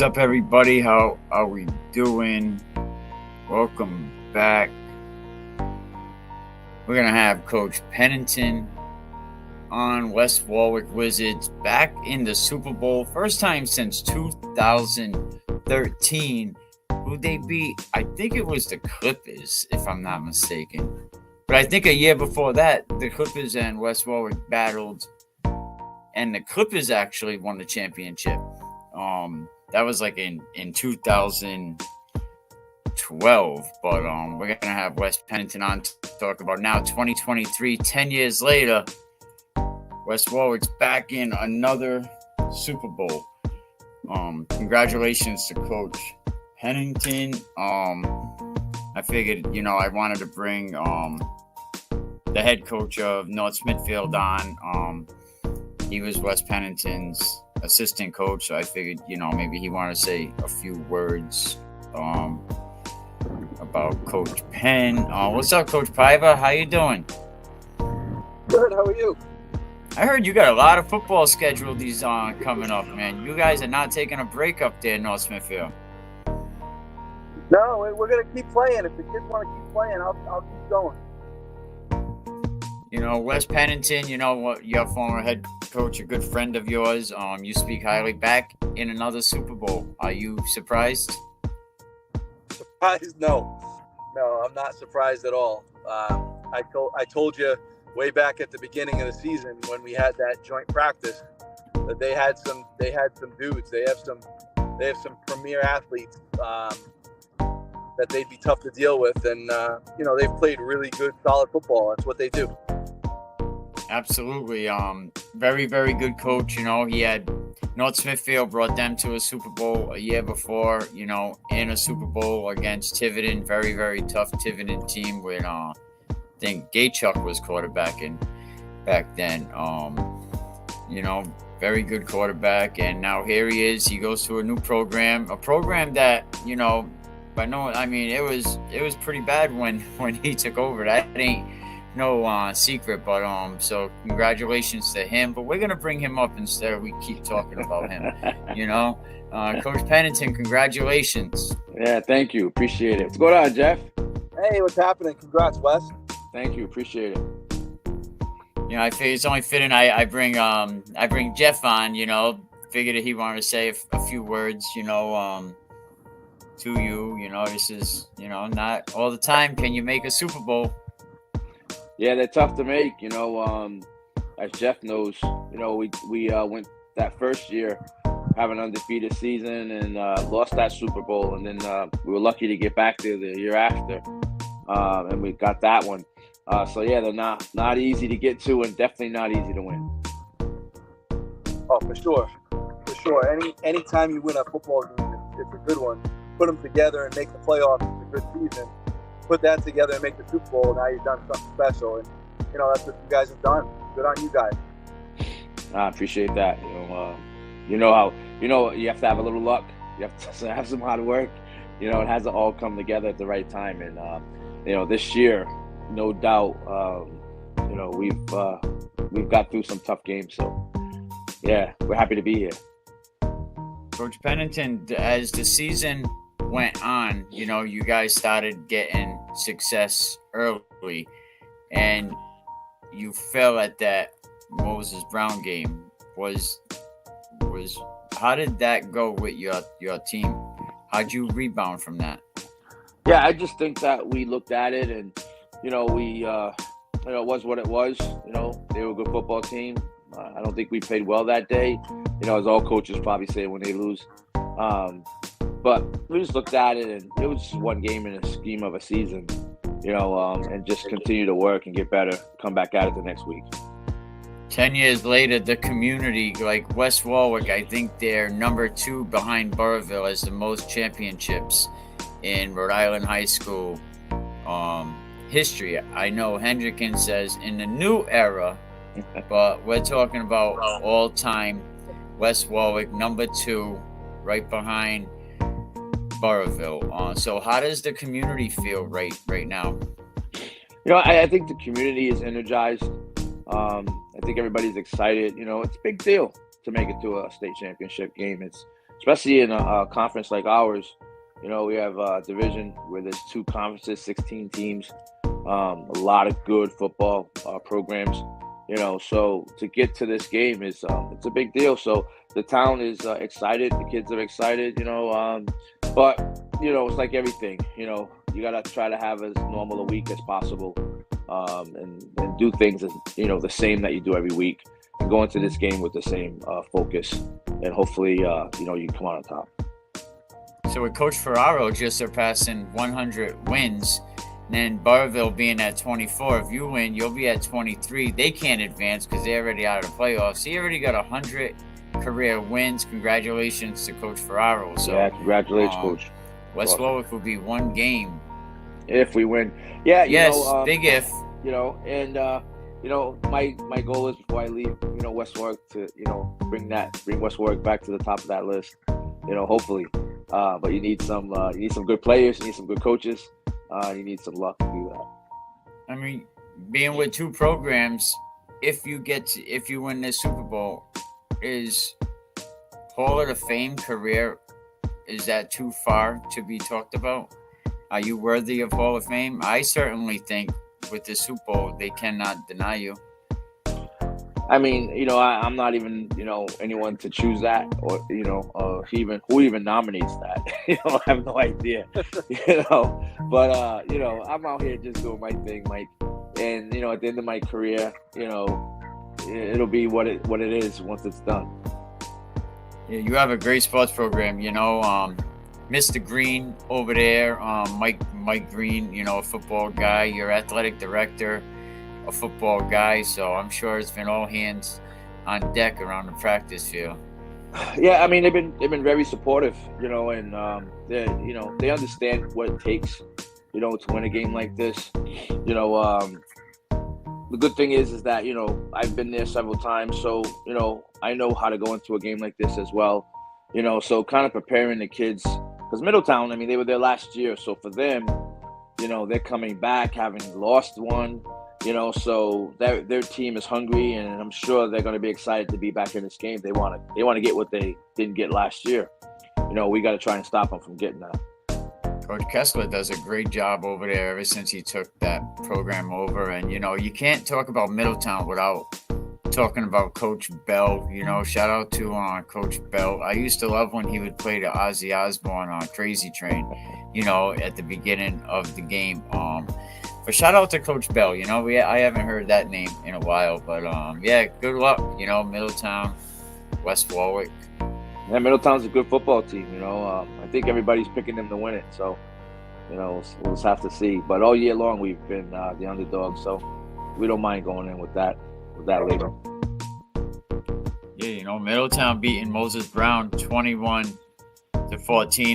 What's up, everybody? How are we doing? Welcome back. We're going to have Coach Pennington on West Warwick Wizards back in the Super Bowl. First time since 2013. Who'd they beat? I think it was the Clippers, if I'm not mistaken. But I think a year before that, the Clippers and West Warwick battled, and the Clippers actually won the championship. That was like in 2012, but we're going to have Wes Pennington on to talk about now 2023, 10 years later. West Warwick's back in another Super Bowl. Congratulations to Coach Pennington. I figured, I wanted to bring the head coach of North Smithfield on. He was Wes Pennington's assistant coach, so I figured, maybe he wanted to say a few words about Coach Penn. What's up, Coach Piva? How you doing? Good. How are you? I heard you got a lot of football scheduled these coming up, man. You guys are not taking a break up there in North Smithfield. No, we're gonna keep playing. If the kids want to keep playing, I'll keep going. Wes Pennington, your former head coach, a good friend of yours. You speak highly back in another Super Bowl. Are you surprised? Surprised? No, I'm not surprised at all. I told you way back at the beginning of the season when we had that joint practice that they had some dudes. They have some premier athletes that they'd be tough to deal with, and they've played really good, solid football. That's what they do. Absolutely. Very, very good coach. He had North Smithfield brought them to a Super Bowl a year before, in a Super Bowl against Tiverton. Very, very tough Tiverton team with, I think Gaychuck was quarterbacking back then. Very good quarterback. And now here he is. He goes to a new program, a program that, it was pretty bad when he took over. That ain't no secret, but so congratulations to him. But we're gonna bring him up instead of we keep talking about him. Coach Pennington, congratulations. Yeah, thank you, appreciate it. What's going on, Jeff? Hey, what's happening? Congrats, Wes. Thank you, appreciate it. I figure it's only fitting I bring Jeff on. Figured that he wanted to say a few words. To you. This is not all the time can you make a Super Bowl. Yeah, they're tough to make, as Jeff knows, we went that first year, have an undefeated season and lost that Super Bowl. And then we were lucky to get back there the year after. And we got that one. So yeah, they're not easy to get to and definitely not easy to win. Oh, for sure. Any time you win a football game, it's a good one. Put them together and make the playoffs. It's a good season. Put that together and make the Super Bowl. Now you've done something special, and that's what you guys have done. Good on you guys. I appreciate that. You have to have a little luck. You have to have some hard work. It hasn't all come together at the right time, and this year, no doubt, we've got through some tough games. So yeah, we're happy to be here. Coach Pennington, as the season went on, you guys started getting success early, and you fell at that Moses Brown game. How did that go with your team? How'd you rebound from that? Yeah, I just think that we looked at it and it was what it was. They were a good football team. I don't think we played well that day, as all coaches probably say when they lose. But we just looked at it, and it was just one game in a scheme of a season, and just continue to work and get better, come back at it the next week. 10 years later, the community, like West Warwick, I think they're number 2 behind BURRIVILLE as the most championships in Rhode Island high school history. I know Hendricken says in the new era, but we're talking about all-time West Warwick, number 2, right behind BURRIVILLE. So how does the community feel right now? I think the community is energized. I think everybody's excited. It's a big deal to make it to a state championship game. It's especially in a conference like ours. We have a division where there's 2 conferences, 16 teams, a lot of good football programs. So to get to this game is it's a big deal. So the town is excited, the kids are excited. But it's like everything. You gotta try to have as normal a week as possible, and do things as the same that you do every week, and go into this game with the same focus, and hopefully you come out on top. So with Coach Ferraro just surpassing 100 wins, and then Burriville being at 24, if you win, you'll be at 23. They can't advance because they're already out of the playoffs. He already got 100 career wins. Congratulations to Coach Ferraro. So, yeah, congratulations, Coach. West Warwick will be 1 game if we win. Yeah, yes, big if. And my goal is before I leave, West Warwick to bring West Warwick back to the top of that list. Hopefully, but you need some good players, you need some good coaches, you need some luck to do that. I mean, being with 2 programs, if you win this Super Bowl, is Hall of Fame career, is that too far to be talked about? Are you worthy of Hall of Fame? I certainly think with the Super Bowl, they cannot deny you. I mean, I'm not even, anyone to choose that, or, who even nominates that. I have no idea, but, I'm out here just doing my thing, Mike. And, at the end of my career, it'll be what it is once it's done. Yeah, you have a great sports program, Mr. Green over there, Mike Green, a football guy, your athletic director, a football guy, so I'm sure it's been all hands on deck around the practice field. Yeah, I mean they've been very supportive, and they understand what it takes, to win a game like this. The good thing is that I've been there several times, so I know how to go into a game like this as well. So kind of preparing the kids, because Middletown, I mean, they were there last year, so for them, they're coming back having lost one. So their team is hungry, and I'm sure they're going to be excited to be back in this game. They want to get what they didn't get last year. We got to try and stop them from getting that. Coach Kessler does a great job over there ever since he took that program over. And, you can't talk about Middletown without talking about Coach Bell. Shout out to Coach Bell. I used to love when he would play the Ozzy Osbourne on Crazy Train, at the beginning of the game. But shout out to Coach Bell. I haven't heard that name in a while. But, yeah, good luck, Middletown, West Warwick. Yeah, Middletown's a good football team, I think everybody's picking them to win it. So, we'll just have to see. But all year long, we've been the underdog. So we don't mind going in with that label. Yeah, Middletown beating Moses Brown 21-14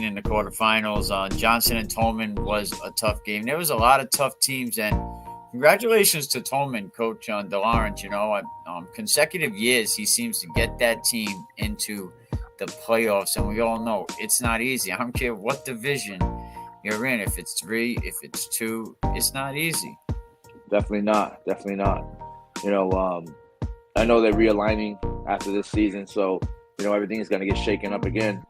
in the quarterfinals. Johnson and Tolman was a tough game. There was a lot of tough teams, and congratulations to Tolman, Coach DeLawrence. Consecutive years he seems to get that team into the playoffs, and we all know it's not easy. I don't care what division you're in. If it's 3, if it's 2, it's not easy. Definitely not. I know they're realigning after this season, so everything is going to get shaken up again.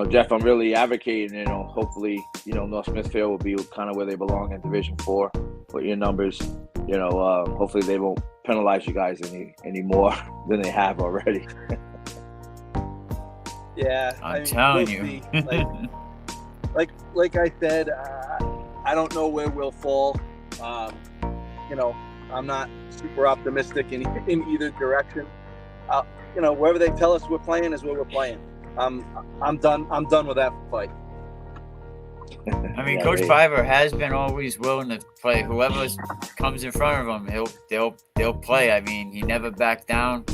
Jeff, I'm really advocating, hopefully, North Smithfield will be kind of where they belong in Division 4 with your numbers. Hopefully they won't penalize you guys any more than they have already. Yeah, I'm telling you. Like I said, I don't know where we'll fall. I'm not super optimistic in either direction. Wherever they tell us we're playing is where we're playing. I'm done with that fight. I mean, Coach Piver has been always willing to play whoever comes in front of him. They'll play. I mean, he never backed down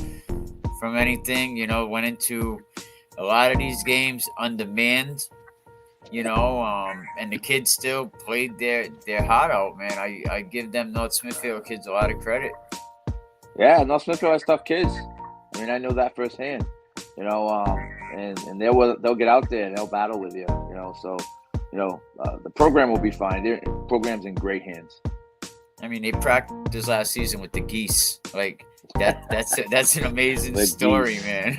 from anything. Went into a lot of these games on demand. And the kids still played their heart out, man. I give them North Smithfield kids a lot of credit. Yeah, North Smithfield has tough kids. I mean, I know that firsthand. And they'll get out there and they'll battle with you. So the program will be fine. The program's in great hands. I mean, they practiced last season with the Geese. Like that's an amazing story, man.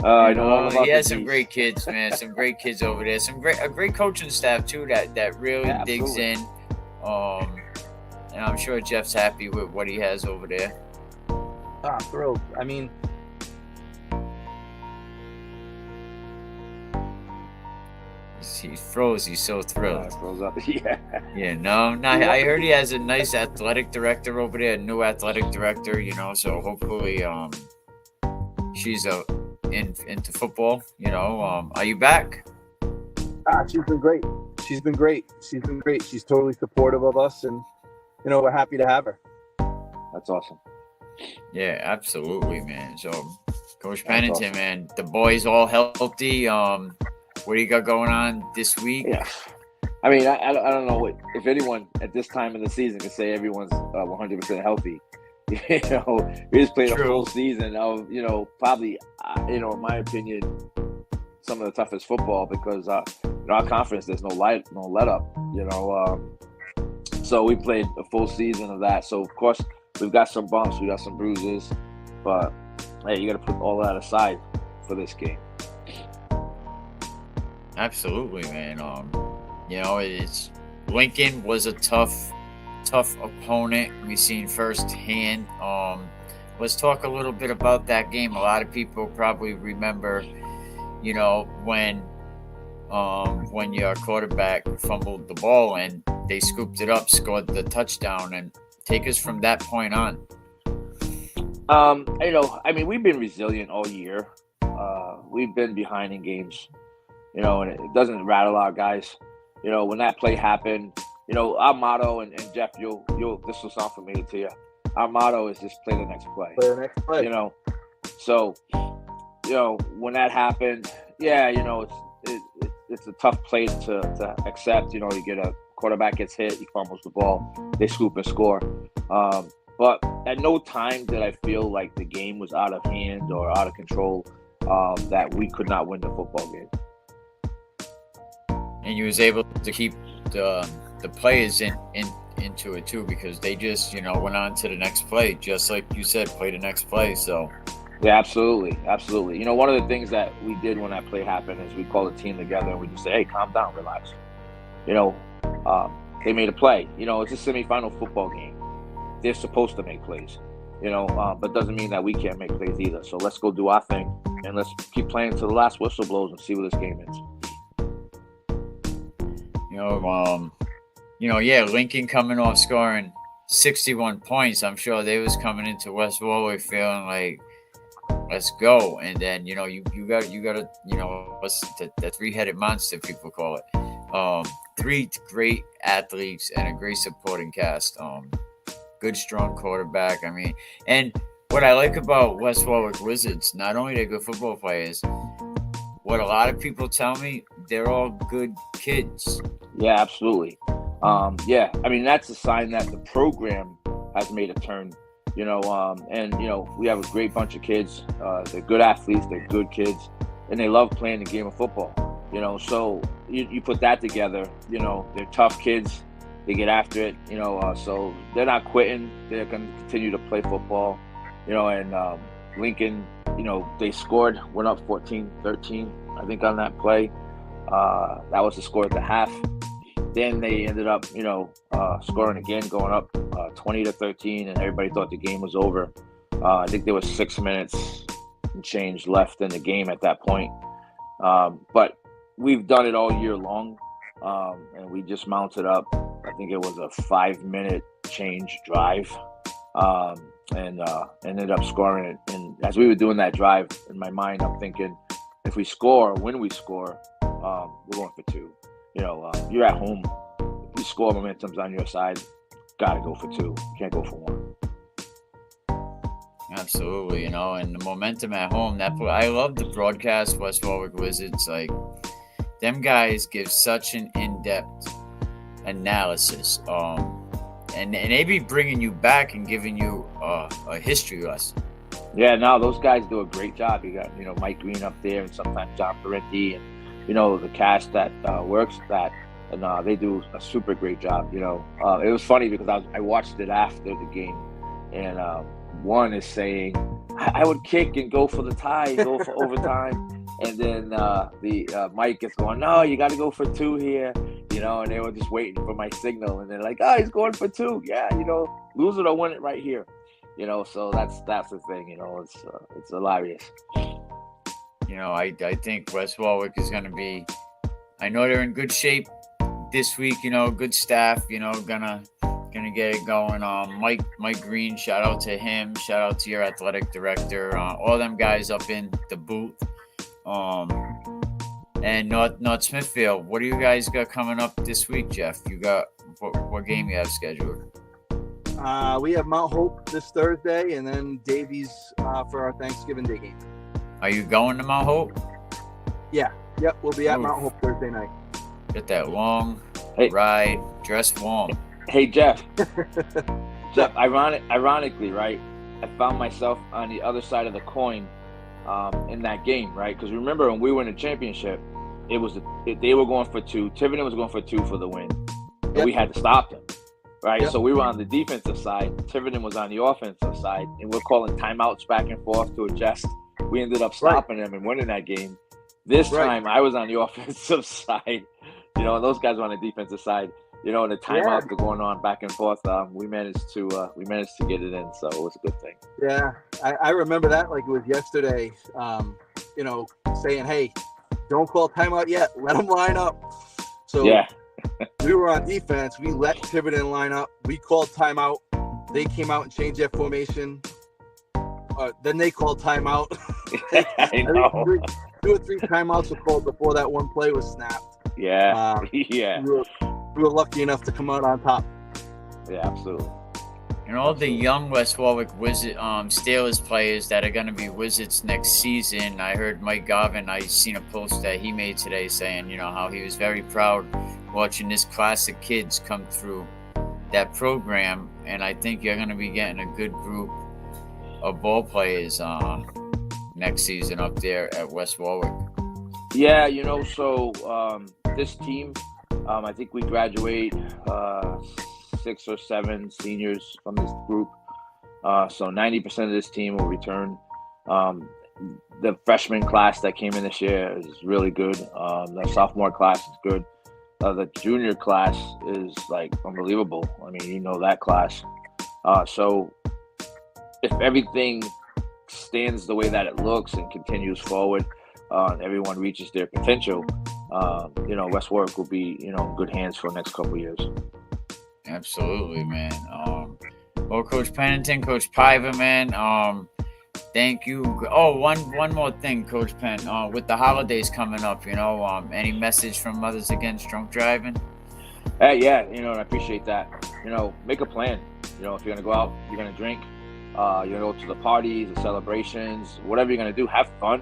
I know all about he has some the great kids, man. Some great kids over there. A great coaching staff too that really digs in. And I'm sure Jeff's happy with what he has over there. I'm thrilled. I mean, he froze. He's so thrilled. Froze up. Yeah. Yeah. No. I heard he has a nice athletic director over there, a new athletic director. So hopefully, she's into football. Are you back? she's been great. She's been great. She's totally supportive of us, and we're happy to have her. That's awesome. Yeah, absolutely, man. So, Coach Pennington, man, the boys all healthy. What do you got going on this week? Yeah. I mean, I don't know if anyone at this time of the season can say everyone's 100% healthy. We just played a full season of, probably, in my opinion, some of the toughest football because, our confidence, there's no let up, So we played a full season of that. So, of course, we've got some bumps, we got some bruises, but, hey, you got to put all that aside for this game. Absolutely, man. It's Lincoln was a tough opponent. We seen firsthand. Let's talk a little bit about that game. A lot of people probably remember, when your quarterback fumbled the ball and they scooped it up, scored the touchdown, and take us from that point on. We've been resilient all year. We've been behind in games, and it doesn't rattle our guys. When that play happened, our motto, and Jeff, this will sound familiar to you. Our motto is just play the next play. Play the next play. So, when that happened, yeah, it's a tough play to accept. You get a quarterback gets hit, he fumbles the ball, they scoop and score. But at no time did I feel like the game was out of hand or out of control, that we could not win the football game. And you was able to keep the players into it too, because they just went on to the next play, just like you said, play the next play. So yeah, absolutely. One of the things that we did when that play happened is we called the team together and we just say, hey, calm down, relax. They made a play. It's a semifinal football game. They're supposed to make plays, but doesn't mean that we can't make plays either. So let's go do our thing and let's keep playing till the last whistle blows and see where this game is. Lincoln coming off scoring 61 points. I'm sure they was coming into West Warwick feeling like, let's go. And then, you got the three-headed monster, people call it. Three great athletes and a great supporting cast. Good, strong quarterback. And what I like about West Warwick Wizards, not only they're good football players, what a lot of people tell me, they're all good kids. Yeah, absolutely. That's a sign that the program has made a turn, we have a great bunch of kids. They're good athletes, they're good kids, and they love playing the game of football, so you put that together, they're tough kids, they get after it, so they're not quitting, they're going to continue to play football, and Lincoln, they scored, went up 14-13, I think, on that play. That was the score at the half. Then they ended up, scoring again, going up 20-13, and everybody thought the game was over. I think there was 6 minutes and change left in the game at that point. But we've done it all year long, and we just mounted up. I think it was a 5-minute change drive, and ended up scoring it. And as we were doing that drive, in my mind, I'm thinking, if we score, when we score, we're going for two. You're at home. If you score, momentum's on your side. Gotta go for two. Can't go for one. Absolutely, and the momentum at home. I love the broadcast, West Warwick Wizards. Like, them guys give such an in-depth analysis. And they be bringing you back and giving you a history lesson. Yeah, no, those guys do a great job. You got, Mike Green up there, and sometimes John Parenti, and the cast that works that, and they do a super great job. It was funny because I watched it after the game, and one is saying, I would kick and go for the tie, go for overtime. And then the Mike gets going, no, you got to go for 2 here, and they were just waiting for my signal. And they're like, oh, he's going for 2. Yeah, lose it or win it right here. So that's the thing, it's hilarious. I think West Warwick is going to be, I know they're in good shape this week, good staff, gonna get it going. Mike Green, shout out to him, shout out to your athletic director, all them guys up in the booth. And North Smithfield, what do you guys got coming up this week, Jeff? You got what game you have scheduled? We have Mount Hope this Thursday, and then Davies for our Thanksgiving Day game. Are you going to Mount Hope? Yeah. Yep, we'll be at Mount Hope Thursday night. Get that long ride, dress warm. Hey, Jeff. Jeff, ironically, right, I found myself on the other side of the coin in that game, right? Because remember, when we were in the championship, they were going for 2. Tiverton was going for 2 for the win. And we had to stop them, right? Yep. So we were on the defensive side. Tiverton was on the offensive side. And we're calling timeouts back and forth to adjust. We ended up stopping them and winning that game. This time, I was on the offensive side, and those guys were on the defensive side. And the timeouts were going on back and forth. We managed to get it in, so it was a good thing. Yeah, I remember that like it was yesterday. Saying, "Hey, don't call timeout yet. Let them line up." So we were on defense. We let Tiverton line up. We called timeout. They came out and changed their formation. Then they called timeout. I know. 2 or 3 timeouts were called before that one play was snapped. Yeah. We were lucky enough to come out on top. Yeah, absolutely. And all the young West Warwick Steelers players that are going to be Wizards next season. I heard Mike Garvin, I seen a post that he made today saying, how he was very proud watching this class of kids come through that program. And I think you're going to be getting a good group of ball players next season up there at West Warwick. Yeah, so this team, I think we graduate 6 or 7 seniors from this group. So 90% of this team will return. The freshman class that came in this year is really good. The sophomore class is good. The junior class is like unbelievable. I mean, that class. So if everything stands the way that it looks and continues forward, and everyone reaches their potential, West Warwick will be, in good hands for the next couple of years. Absolutely, man. Well, Coach Pennington, Coach Piva, man, thank you. Oh, one more thing, Coach Penn. With the holidays coming up, any message from Mothers Against Drunk Driving? Hey, yeah, I appreciate that. Make a plan. If you're going to go out, you're going to drink, you're going to go to the parties, the celebrations, whatever you're going to do, have fun,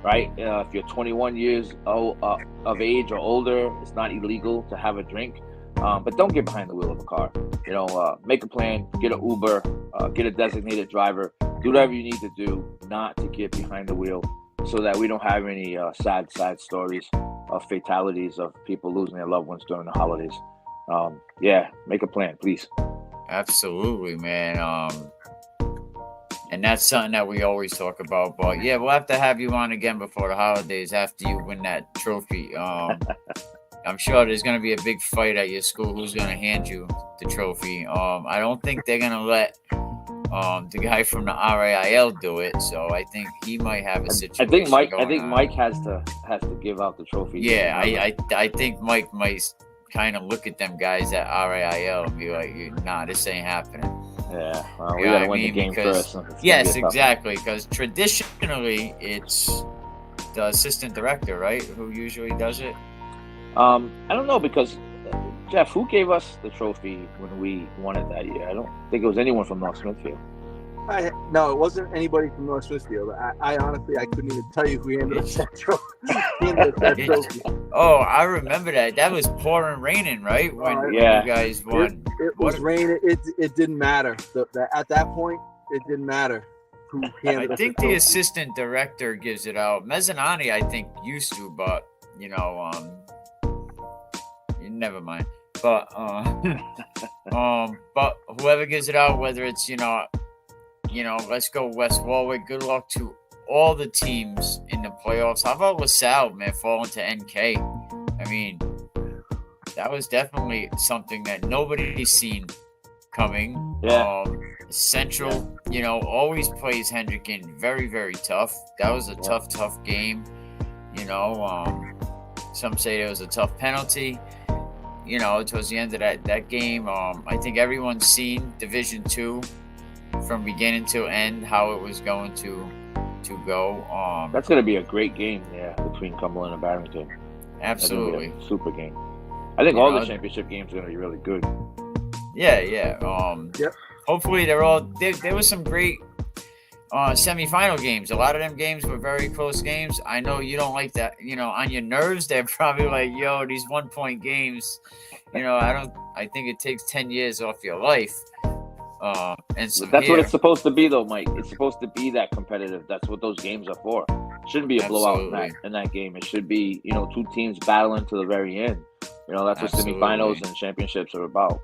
right? If you're 21 years of age or older, it's not illegal to have a drink. But don't get behind the wheel of a car. Make a plan, get an Uber, get a designated driver, do whatever you need to do not to get behind the wheel so that we don't have any sad stories of fatalities of people losing their loved ones during the holidays. Make a plan, please. Absolutely, man. And that's something that we always talk about. But yeah, we'll have to have you on again before the holidays after you win that trophy. I'm sure there's going to be a big fight at your school who's going to hand you the trophy. I don't think they're going to let the guy from the RAIL do it, so I think he might have a situation. I think Mike has to give out the trophy. Yeah, I think Mike might kind of look at them guys at RAIL and be like, "Nah, this ain't happening." Yeah, well, we gotta win the game first. Yes, exactly. Because traditionally, it's the assistant director, right, who usually does it. I don't know, because Jeff, who gave us the trophy when we won it that year? I don't think it was anyone from North Smithfield. No, it wasn't anybody from North Smithfield. I honestly couldn't even tell you who handed us that trophy. Oh, I remember that. That was pouring raining, right? When you guys won. It was raining. It didn't matter. At that point, it didn't matter who handed us. I think the assistant director gives it out. Mezzanani, I think, used to, but never mind. But but whoever gives it out, whether it's let's go West Warwick. Good luck to all the teams in the playoffs. How about LaSalle, man, falling to NK? I mean, that was definitely something that nobody's seen coming. Yeah. Central, always plays Hendricken very, very tough. That was a tough game. Some say it was a tough penalty. Towards the end of that game, I think everyone's seen Division II from beginning to end, how it was going to go. That's going to be a great game, between Cumberland and Barrington. Absolutely. Super game. I think all the championship games are going to be really good. Yeah. Yep. Hopefully they're all. There was some great semifinal games. A lot of them games were very close games. I know you don't like that. On your nerves, they're probably like, "Yo, these 1-point games." I think it takes 10 years off your life. And so that's what it's supposed to be, though, Mike. It's supposed to be that competitive. That's what those games are for. It shouldn't be a blowout in that game. It should be, two teams battling to the very end. That's what semifinals and championships are about.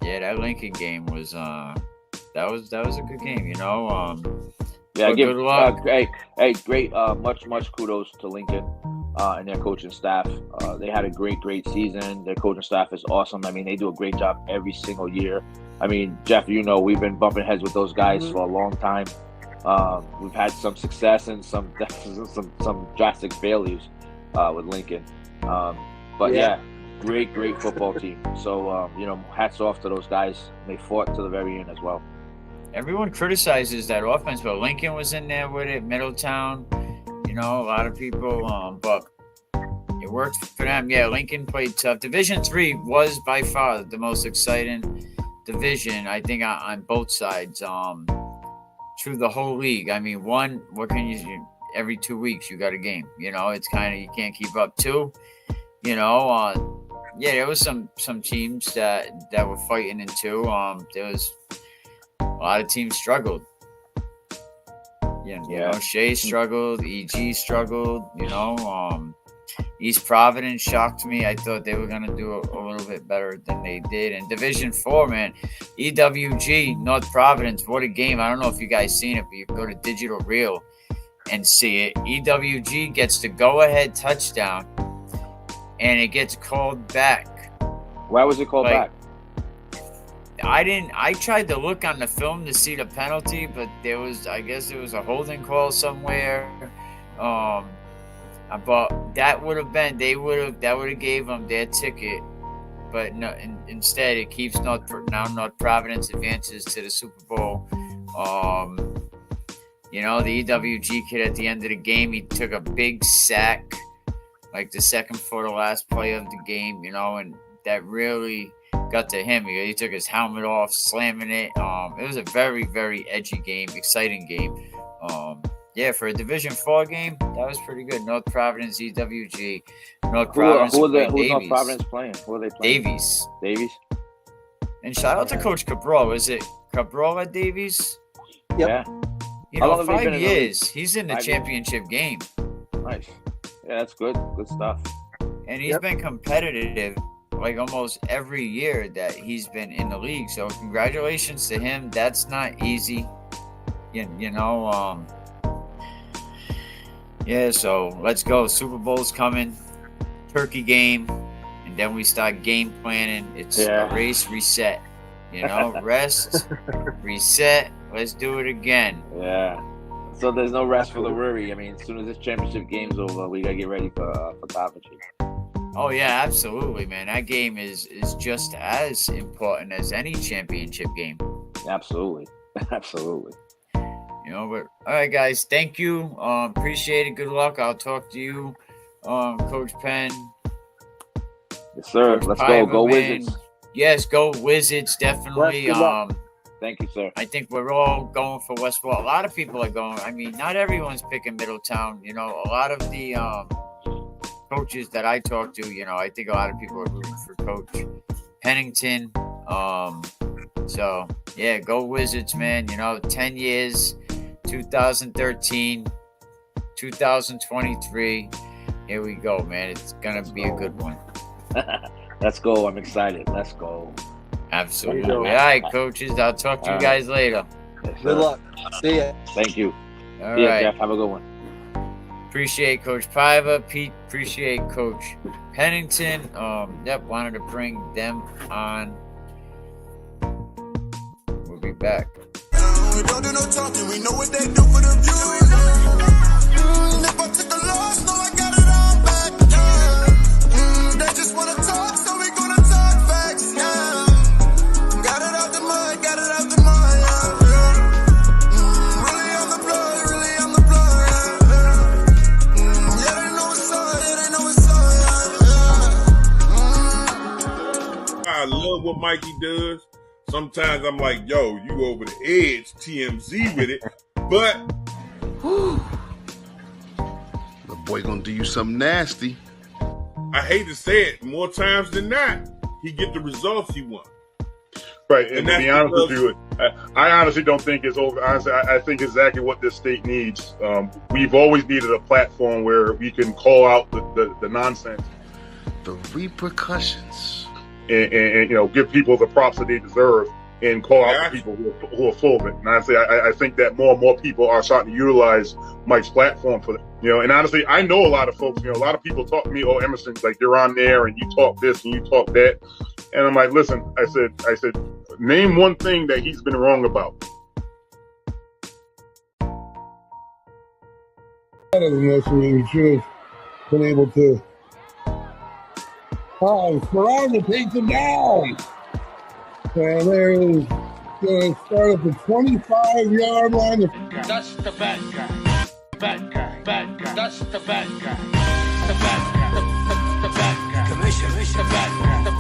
Yeah, that Lincoln game was that was a good game. Good luck. Great. Much kudos to Lincoln and their coaching staff. They had a great season. Their coaching staff is awesome. I mean, they do a great job every single year. I mean, Jeff, we've been bumping heads with those guys for a long time. We've had some success and some drastic failures with Lincoln. Great football team. So, hats off to those guys. They fought to the very end as well. Everyone criticizes that offense, but Lincoln was in there with it. Middletown, a lot of people, but it worked for them. Yeah, Lincoln played tough. Division III was by far the most exciting division, I think, on both sides. Through the whole league. I mean, what can you do? Every 2 weeks you got a game. It's kind of, you can't keep up. Two, there was some teams that were fighting in two. There was a lot of teams struggled. Shea struggled, EG struggled. East Providence shocked me. I thought they were going to do a little bit better than they did. And Division 4, man, EWG, North Providence, what a game. I don't know if you guys seen it, but you can go to Digital Reel and see it. EWG gets the go-ahead touchdown, and it gets called back. Why was it called back? I tried to look on the film to see the penalty, but I guess there was a holding call somewhere. But that would have gave them their ticket, but no. Instead, it keeps North Providence advances to the Super Bowl. The EWG kid at the end of the game, he took a big sack, like the second for the last play of the game, and that really got to him. He took his helmet off, slamming it. It was a very, very edgy game, exciting game. For a Division 4 game, that was pretty good. North Providence, EWG. North Providence. Who's North Providence playing? Who are they playing? Davies. And shout out to Coach Cabral. Is it Cabral at Davies? Yep. Yeah. 5 years. He's in the championship game. Nice. Yeah, that's good. Good stuff. And he's been competitive like almost every year that he's been in the league. So congratulations to him. That's not easy. So let's go. Super Bowl's coming. Turkey game. And then we start game planning. It's a race reset. Rest, reset. Let's do it again. Yeah. So there's no rest for the Worry. I mean, as soon as this championship game's over, we got to get ready for Coventry. Oh, yeah, absolutely, man. That game is just as important as any championship game. Absolutely. Absolutely. But all right, guys, thank you. Appreciate it. Good luck. I'll talk to you, Coach Penn. Yes, sir. Let's go. Go Wizards. Yes, go Wizards, definitely. Thank you, sir. I think we're all going for Westwall. A lot of people are going. I mean, not everyone's picking Middletown. A lot of the coaches that I talk to, I think a lot of people are rooting for Coach Pennington. So, yeah, go Wizards, man. 10 years, 2013, 2023. Here we go, man. It's going to be a good one. Let's go. I'm excited. Let's go. Absolutely. All right, coaches. I'll talk to you guys later. Yes, Yes, Good sir. luck. See ya. Thank you. All Yeah, right. Jeff, have a good one. Appreciate Coach Paiva, Pete. Appreciate Coach Pennington. Yep, wanted to bring them on. We'll be back. We don't do no talking, we know what they do for the viewers. If I took a loss, no, I got it all back. They just wanna talk, so we gonna talk facts. Got it out the mud, got it out the mud. Really on the blood, really on the blood. Yeah, they know it's on, yeah, they know it's on. I love what Mikey does. Sometimes I'm like, yo, you over the edge, TMZ with it. But the boy gonna do you something nasty. I hate to say it, more times than not, he get the results he wants. Right, and to that's be honest with because- you, I honestly don't think it's over. Honestly, I think exactly what this state needs. We've always needed a platform where we can call out the nonsense The repercussions. and give people the props that they deserve and call out Yeah. the people who are full of it. And honestly, I think that more and more people are starting to utilize Mike's platform for that. And honestly, I know a lot of folks. A lot of people talk to me, "Oh, Emerson, like you're on there and you talk this and you talk that," and I'm like, "Listen," I said, name one thing that he's been wrong about. Better than this, we should have been able to. Ferrari takes him down. And there is going to start at the 25-yard line. That's the bad guy. Bad guy. Bad guy. That's the bad guy. The bad guy. The bad guy. Commission. The bad guy.